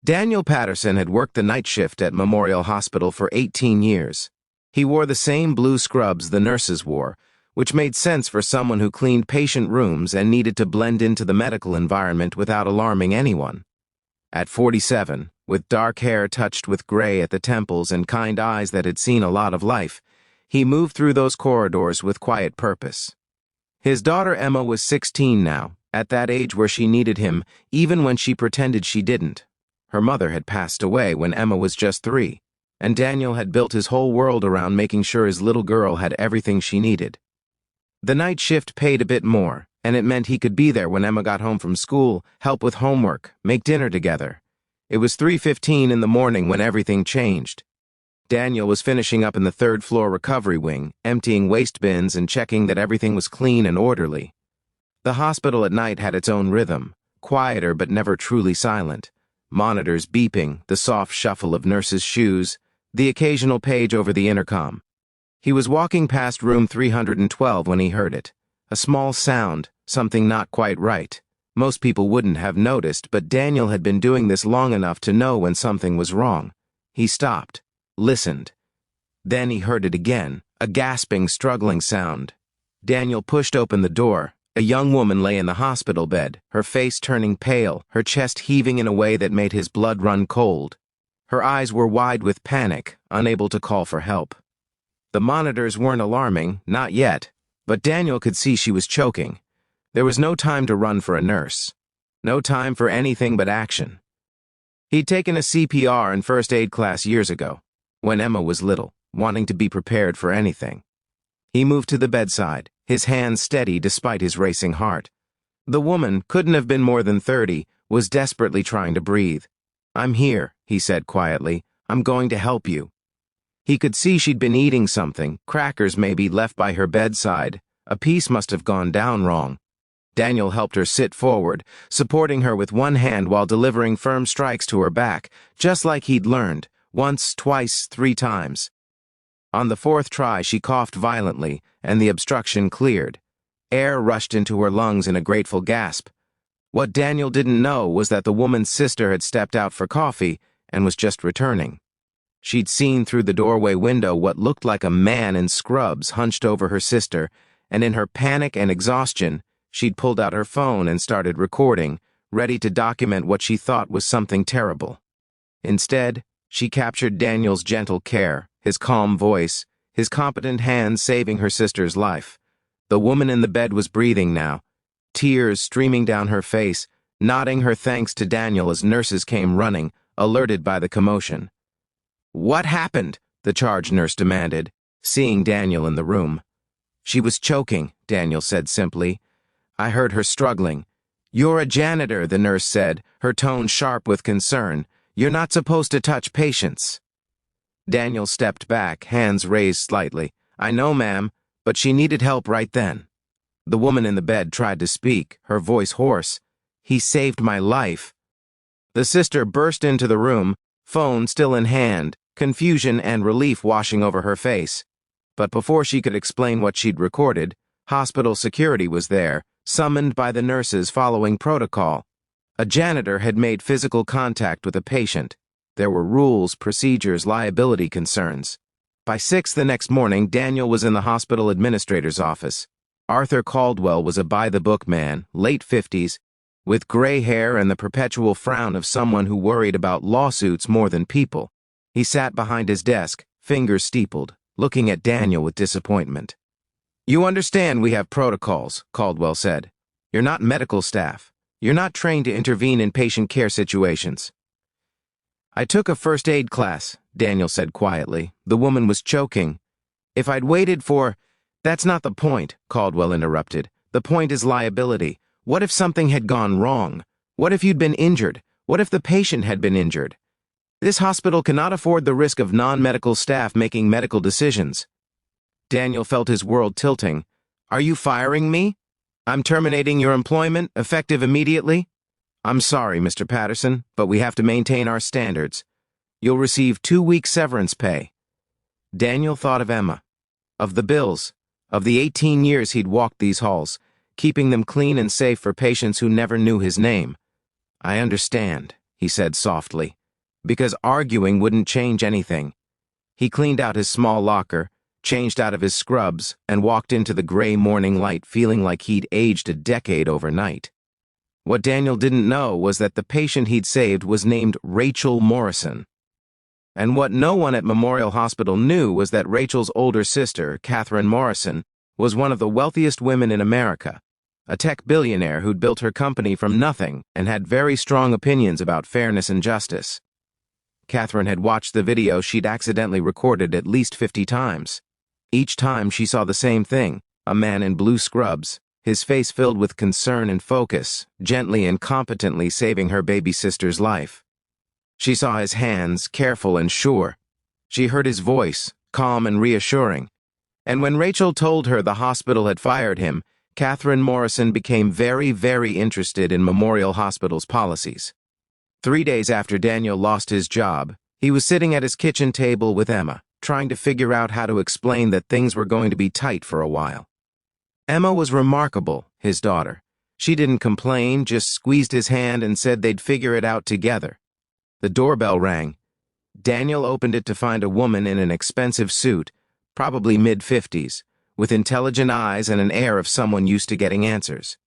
Daniel Patterson had worked the night shift at Memorial Hospital for 18 years. He wore the same blue scrubs the nurses wore, which made sense for someone who cleaned patient rooms and needed to blend into the medical environment without alarming anyone. At 47, with dark hair touched with gray at the temples and kind eyes that had seen a lot of life, he moved through those corridors with quiet purpose. His daughter Emma was 16 now, at that age where she needed him, even when she pretended she didn't. Her mother had passed away when Emma was just 3, and Daniel had built his whole world around making sure his little girl had everything she needed. The night shift paid a bit more, and it meant he could be there when Emma got home from school, help with homework, make dinner together. It was 3:15 in the morning when everything changed. Daniel was finishing up in the third-floor recovery wing, emptying waste bins and checking that everything was clean and orderly. The hospital at night had its own rhythm, quieter but never truly silent. Monitors beeping, the soft shuffle of nurses' shoes, the occasional page over the intercom. He was walking past room 312 when he heard it. A small sound, something not quite right. Most people wouldn't have noticed, but Daniel had been doing this long enough to know when something was wrong. He stopped, listened. Then he heard it again, a gasping, struggling sound. Daniel pushed open the door. A young woman lay in the hospital bed, her face turning pale, her chest heaving in a way that made his blood run cold. Her eyes were wide with panic, unable to call for help. The monitors weren't alarming, not yet, but Daniel could see she was choking. There was no time to run for a nurse. No time for anything but action. He'd taken a CPR and first aid class years ago, when Emma was little, wanting to be prepared for anything. He moved to the bedside, his hands steady despite his racing heart. The woman, couldn't have been more than 30, was desperately trying to breathe. "I'm here," he said quietly. "I'm going to help you." He could see she'd been eating something, crackers maybe left by her bedside. A piece must have gone down wrong. Daniel helped her sit forward, supporting her with one hand while delivering firm strikes to her back, just like he'd learned, once, twice, 3 times. On the 4th try, she coughed violently, and the obstruction cleared. Air rushed into her lungs in a grateful gasp. What Daniel didn't know was that the woman's sister had stepped out for coffee and was just returning. She'd seen through the doorway window what looked like a man in scrubs hunched over her sister, and in her panic and exhaustion, she'd pulled out her phone and started recording, ready to document what she thought was something terrible. Instead, she captured Daniel's gentle care, his calm voice, his competent hands saving her sister's life. The woman in the bed was breathing now, tears streaming down her face, nodding her thanks to Daniel as nurses came running, alerted by the commotion. "What happened?" the charge nurse demanded, seeing Daniel in the room. "She was choking," Daniel said simply. "I heard her struggling." "You're a janitor," the nurse said, her tone sharp with concern. "You're not supposed to touch patients." Daniel stepped back, hands raised slightly. "I know, ma'am, but she needed help right then." The woman in the bed tried to speak, her voice hoarse. "He saved my life." The sister burst into the room, phone still in hand, confusion and relief washing over her face. But before she could explain what she'd recorded, hospital security was there, summoned by the nurses following protocol. A janitor had made physical contact with a patient. There were rules, procedures, liability concerns. By 6 the next morning, Daniel was in the hospital administrator's office. Arthur Caldwell was a by-the-book man, late 50s, with gray hair and the perpetual frown of someone who worried about lawsuits more than people. He sat behind his desk, fingers steepled, looking at Daniel with disappointment. "You understand we have protocols," Caldwell said. "You're not medical staff. You're not trained to intervene in patient care situations." "I took a first aid class," Daniel said quietly. "The woman was choking. If I'd waited for—" "That's not the point," Caldwell interrupted. "The point is liability. What if something had gone wrong? What if you'd been injured? What if the patient had been injured? This hospital cannot afford the risk of non-medical staff making medical decisions." Daniel felt his world tilting. "Are you firing me? I'm terminating your employment, effective immediately?" "I'm sorry, Mr. Patterson, but we have to maintain our standards. You'll receive 2 weeks severance pay." Daniel thought of Emma, of the bills, of the 18 years he'd walked these halls, keeping them clean and safe for patients who never knew his name. "I understand," he said softly, because arguing wouldn't change anything. He cleaned out his small locker, changed out of his scrubs, and walked into the gray morning light feeling like he'd aged a decade overnight. What Daniel didn't know was that the patient he'd saved was named Rachel Morrison. And what no one at Memorial Hospital knew was that Rachel's older sister, Catherine Morrison, was one of the wealthiest women in America, a tech billionaire who'd built her company from nothing and had very strong opinions about fairness and justice. Catherine had watched the video she'd accidentally recorded at least 50 times. Each time she saw the same thing, a man in blue scrubs, his face filled with concern and focus, gently and competently saving her baby sister's life. She saw his hands, careful and sure. She heard his voice, calm and reassuring. And when Rachel told her the hospital had fired him, Catherine Morrison became very, very interested in Memorial Hospital's policies. 3 days after Daniel lost his job, he was sitting at his kitchen table with Emma, trying to figure out how to explain that things were going to be tight for a while. Emma was remarkable, his daughter. She didn't complain, just squeezed his hand and said they'd figure it out together. The doorbell rang. Daniel opened it to find a woman in an expensive suit, probably mid-50s, with intelligent eyes and an air of someone used to getting answers.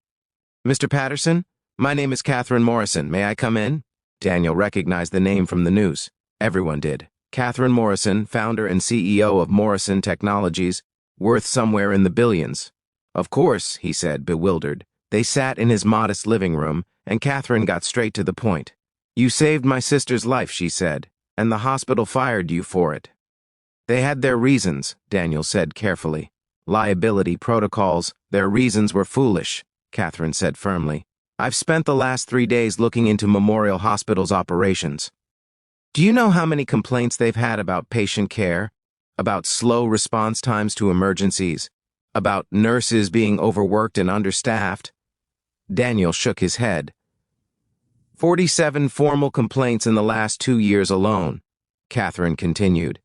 "Mr. Patterson, my name is Catherine Morrison. May I come in?" Daniel recognized the name from the news. Everyone did. Catherine Morrison, founder and CEO of Morrison Technologies, worth somewhere in the billions. "Of course," he said, bewildered. They sat in his modest living room, and Catherine got straight to the point. "You saved my sister's life," she said, "and the hospital fired you for it." "They had their reasons," Daniel said carefully. "Liability protocols, their reasons were foolish," Catherine said firmly. "I've spent the last 3 days looking into Memorial Hospital's operations. Do you know how many complaints they've had about patient care, about slow response times to emergencies, about nurses being overworked and understaffed?" Daniel shook his head. 47 formal complaints in the last 2 years alone, Catherine continued.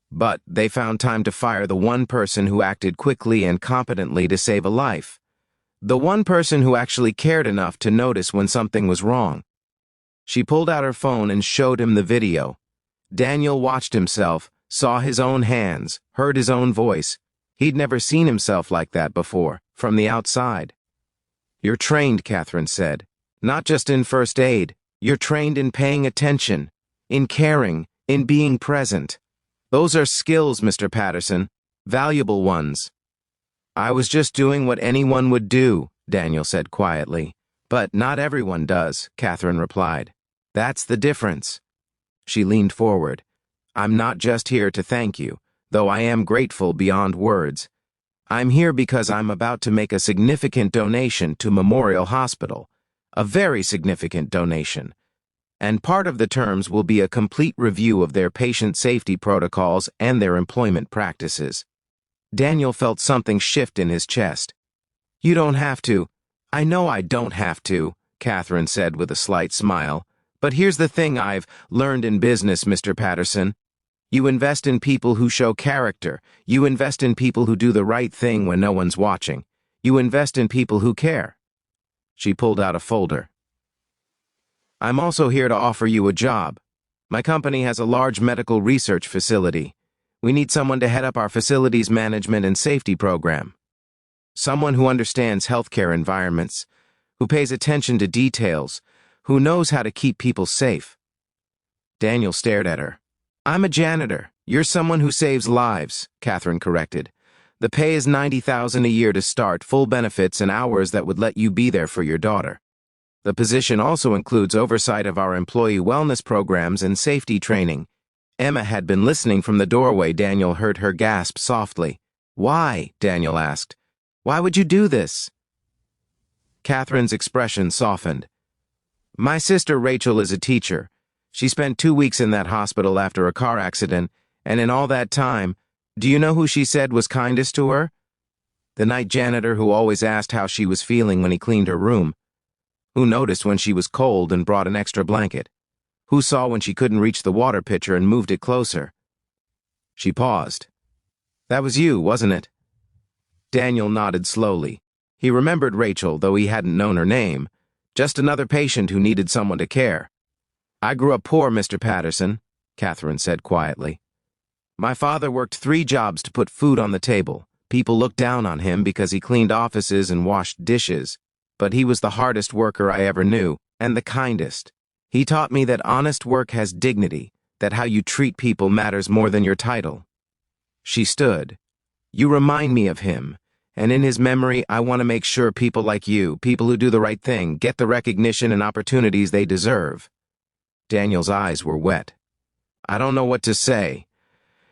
But they found time to fire the one person who acted quickly and competently to save a life. The one person who actually cared enough to notice when something was wrong. She pulled out her phone and showed him the video. Daniel watched himself, saw his own hands, heard his own voice. He'd never seen himself like that before, from the outside. "You're trained," Catherine said. "Not just in first aid. You're trained in paying attention, in caring, in being present. Those are skills, Mr. Patterson, valuable ones." "I was just doing what anyone would do," Daniel said quietly. "But not everyone does," Catherine replied. "That's the difference." She leaned forward. "I'm not just here to thank you, though I am grateful beyond words. I'm here because I'm about to make a significant donation to Memorial Hospital. A very significant donation. And part of the terms will be a complete review of their patient safety protocols and their employment practices." Daniel felt something shift in his chest. "You don't have to." "I know I don't have to," Catherine said with a slight smile. "But here's the thing I've learned in business, Mr. Patterson. You invest in people who show character. You invest in people who do the right thing when no one's watching. You invest in people who care." She pulled out a folder. "I'm also here to offer you a job. My company has a large medical research facility. We need someone to head up our facilities management and safety program. Someone who understands healthcare environments, who pays attention to details, who knows how to keep people safe." Daniel stared at her. "I'm a janitor. You're someone who saves lives," Catherine corrected. "The pay is $90,000 a year to start, full benefits and hours that would let you be there for your daughter. The position also includes oversight of our employee wellness programs and safety training." Emma had been listening from the doorway. Daniel heard her gasp softly. "Why?" Daniel asked. "Why would you do this?" Catherine's expression softened. "My sister Rachel is a teacher. She spent 2 weeks in that hospital after a car accident, and in all that time, do you know who she said was kindest to her? The night janitor who always asked how she was feeling when he cleaned her room. Who noticed when she was cold and brought an extra blanket. Who saw when she couldn't reach the water pitcher and moved it closer." She paused. "That was you, wasn't it?" Daniel nodded slowly. He remembered Rachel, though he hadn't known her name. Just another patient who needed someone to care. I grew up poor, Mr. Patterson, Catherine said quietly. My father worked 3 jobs to put food on the table. People looked down on him because he cleaned offices and washed dishes. But he was the hardest worker I ever knew, and the kindest. He taught me that honest work has dignity, that how you treat people matters more than your title. She stood. You remind me of him, and in his memory I want to make sure people like you, people who do the right thing, get the recognition and opportunities they deserve. Daniel's eyes were wet. I don't know what to say.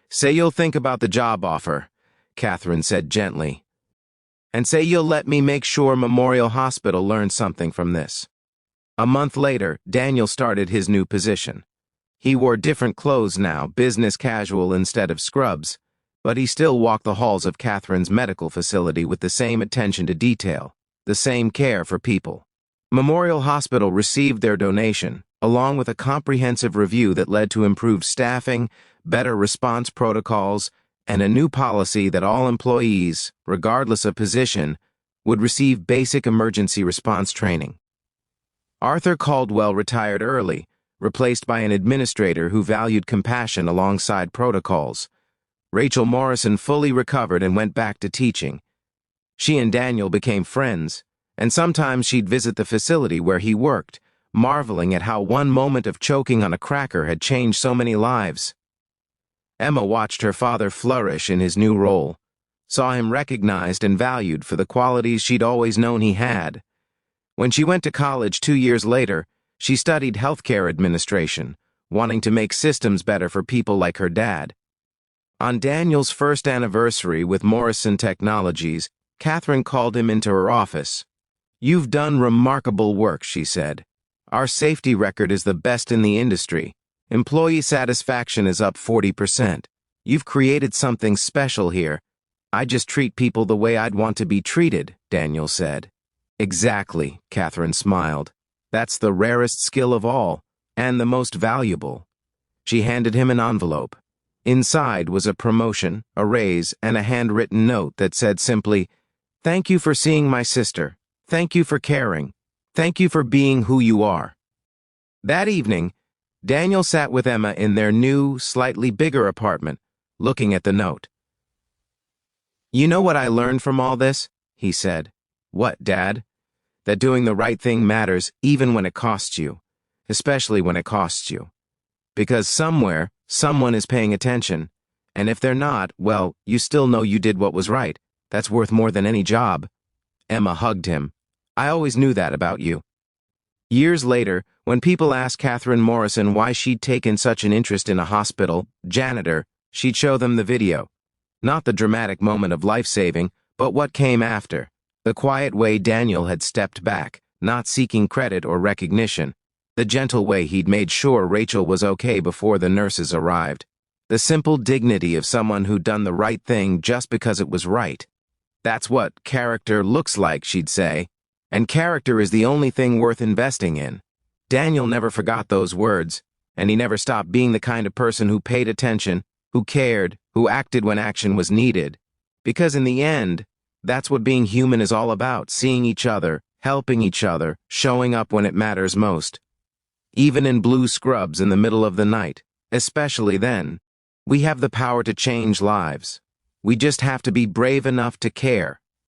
Say you'll think about the job offer, Catherine said gently. And say you'll let me make sure Memorial Hospital learns something from this. A month later, Daniel started his new position. He wore different clothes now, business casual instead of scrubs, but he still walked the halls of Catherine's medical facility with the same attention to detail, the same care for people. Memorial Hospital received their donation, along with a comprehensive review that led to improved staffing, better response protocols, and a new policy that all employees, regardless of position, would receive basic emergency response training. Arthur Caldwell retired early, replaced by an administrator who valued compassion alongside protocols. Rachel Morrison fully recovered and went back to teaching. She and Daniel became friends, and sometimes she'd visit the facility where he worked, marveling at how one moment of choking on a cracker had changed so many lives. Emma watched her father flourish in his new role, saw him recognized and valued for the qualities she'd always known he had. When she went to college 2 years later, she studied healthcare administration, wanting to make systems better for people like her dad. On Daniel's first anniversary with Morrison Technologies, Catherine called him into her office. You've done remarkable work, she said. Our safety record is the best in the industry. Employee satisfaction is up 40%. You've created something special here. I just treat people the way I'd want to be treated, Daniel said. Exactly, Catherine smiled. That's the rarest skill of all, and the most valuable. She handed him an envelope. Inside was a promotion, a raise, and a handwritten note that said simply, "Thank you for seeing my sister. Thank you for caring. Thank you for being who you are." That evening, Daniel sat with Emma in their new, slightly bigger apartment, looking at the note. You know what I learned from all this? He said. What, Dad? That doing the right thing matters even when it costs you, especially when it costs you. Because somewhere, someone is paying attention, and if they're not, well, you still know you did what was right. That's worth more than any job. Emma hugged him. I always knew that about you. Years later, when people asked Catherine Morrison why she'd taken such an interest in a hospital, Janitor, she'd show them the video. Not the dramatic moment of life-saving, but what came after. The quiet way Daniel had stepped back, not seeking credit or recognition. The gentle way he'd made sure Rachel was okay before the nurses arrived. The simple dignity of someone who'd done the right thing just because it was right. That's what character looks like, she'd say. And character is the only thing worth investing in. Daniel never forgot those words, and he never stopped being the kind of person who paid attention, who cared, who acted when action was needed. Because in the end, that's what being human is all about, seeing each other, helping each other, showing up when it matters most. Even in blue scrubs in the middle of the night, especially then, we have the power to change lives. We just have to be brave enough to care.